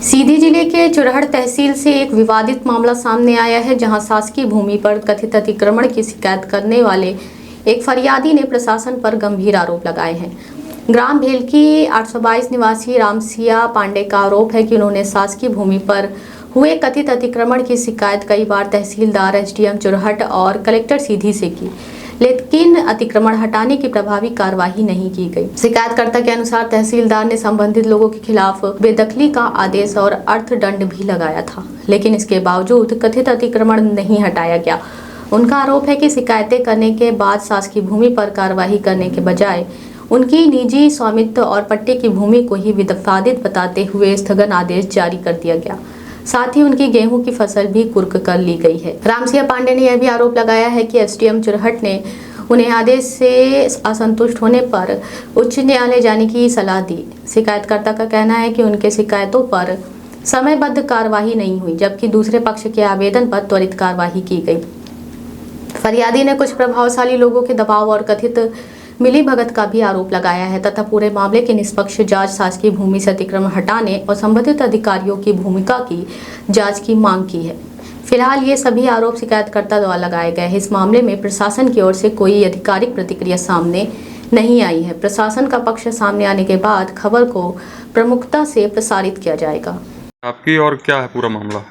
सीधी जिले के चुरहट तहसील से एक विवादित मामला सामने आया है, जहां शासकीय भूमि पर कथित अतिक्रमण की शिकायत करने वाले एक फरियादी ने प्रशासन पर गंभीर आरोप लगाए हैं। ग्राम भेलकी 822 निवासी रामसिया पांडे का आरोप है कि उन्होंने शासकीय भूमि पर हुए कथित अतिक्रमण की शिकायत कई बार तहसीलदार, एसडीएम चुरहट और कलेक्टर सीधी से की, लेकिन अतिक्रमण हटाने की प्रभावी कार्यवाही नहीं की गई। शिकायतकर्ता के अनुसार तहसीलदार ने संबंधित लोगों के खिलाफ बेदखली का आदेश और अर्थदंड भी लगाया था, लेकिन इसके बावजूद कथित अतिक्रमण नहीं हटाया गया। उनका आरोप है कि शिकायतें करने के बाद शासकीय भूमि पर कार्यवाही करने के बजाय उनकी निजी स्वामित्व और पट्टे की भूमि को ही विवादित बताते हुए स्थगन आदेश जारी कर दिया गया। साथ ही उनकी गेहूं की फसल भी कुर्क कर ली गई है। रामसिया पांडे ने यह भी आरोप लगाया है कि एसडीएम चुरहट ने उन्हें आदेश से असंतुष्ट होने पर उच्च न्यायालय जाने की सलाह दी। शिकायतकर्ता का कहना है कि उनके शिकायतों पर समयबद्ध कार्यवाही नहीं हुई, जबकि दूसरे पक्ष के आवेदन पर त्वरित कार्यवाही की गई। फरियादी ने कुछ प्रभावशाली लोगों के दबाव और कथित मिलीभगत का भी आरोप लगाया है तथा पूरे मामले की निष्पक्ष जांच, शासकीय भूमि से अतिक्रमण हटाने और संबंधित अधिकारियों की भूमिका की जांच की मांग की है। फिलहाल ये सभी आरोप शिकायतकर्ता द्वारा लगाए गए हैं। इस मामले में प्रशासन की ओर से कोई आधिकारिक प्रतिक्रिया सामने नहीं आई है। प्रशासन का पक्ष सामने आने के बाद खबर को प्रमुखता से प्रसारित किया जाएगा। आपकी और क्या है पूरा मामला?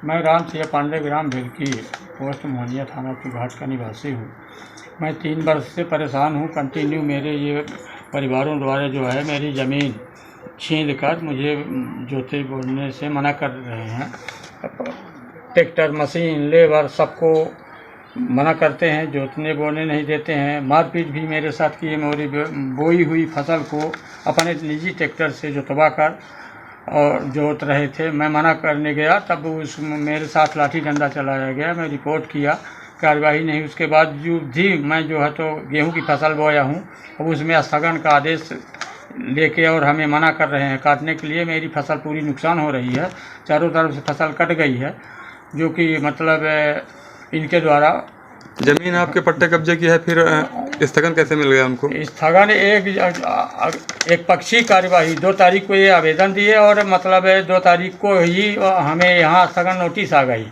मैं रामसिया पांडे ग्राम भेलकी पोस्ट मोहनिया थाना की घाट का निवासी हूँ। मैं 3 वर्ष से परेशान हूँ। कंटिन्यू मेरे ये परिवारों द्वारा जो है मेरी ज़मीन छीन कर मुझे जोते बोने से मना कर रहे हैं। ट्रैक्टर, मशीन, लेबर सबको मना करते हैं, जोतने बोने नहीं देते हैं। मारपीट भी मेरे साथ की। मेरी बोई हुई फसल को अपने निजी ट्रैक्टर से जोतवा कर और जोत रहे थे। मैं मना करने गया, तब उस मेरे साथ लाठी डंडा चलाया गया। मैं रिपोर्ट किया, कार्रवाई नहीं। उसके बाद भी मैं जो है तो गेहूं की फसल बोया हूं, अब उसमें स्थगन का आदेश लेके और हमें मना कर रहे हैं काटने के लिए। मेरी फसल पूरी नुकसान हो रही है, चारों तरफ से फसल कट गई है, जो कि मतलब इनके द्वारा। जमीन आपके पट्टे कब्जे की है, फिर स्थगन कैसे मिल गया उनको? स्थगन एक पक्षी कार्यवाही 2 तारीख को ये आवेदन दिए और मतलब 2 तारीख को ही हमें यहाँ स्थगन नोटिस आ गई।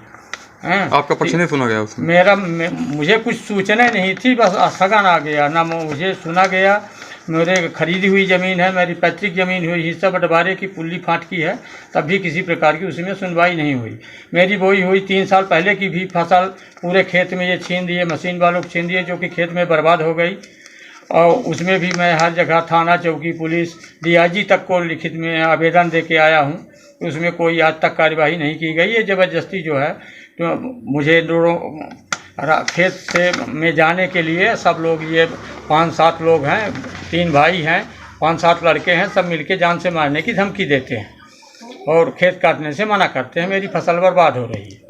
आपका पक्ष नहीं सुना गया उसमें? मुझे कुछ सूचना नहीं थी, बस स्थगन आ गया ना, मुझे सुना गया। मेरे खरीदी हुई ज़मीन है, मेरी पैतृक ज़मीन हुई, हिस्सा बंटवारे की पुल्ली फाट की है, तब भी किसी प्रकार की उसमें सुनवाई नहीं हुई। मेरी बोई हुई 3 साल पहले की भी फसल पूरे खेत में ये छीन दिए, मशीन वालों को छीन दिए, जो कि खेत में बर्बाद हो गई। और उसमें भी मैं हर जगह थाना, चौकी, पुलिस, डीआईजी तक को लिखित में आवेदन दे के आया हूँ। उसमें कोई आज तक कार्यवाही नहीं की गई है। ज़बरदस्ती जो है तो मुझे खेत से में जाने के लिए सब लोग, ये 5-7 लोग हैं, 3 भाई हैं, 5-7 लड़के हैं, सब मिलके जान से मारने की धमकी देते हैं और खेत काटने से मना करते हैं। मेरी फसल बर्बाद हो रही है।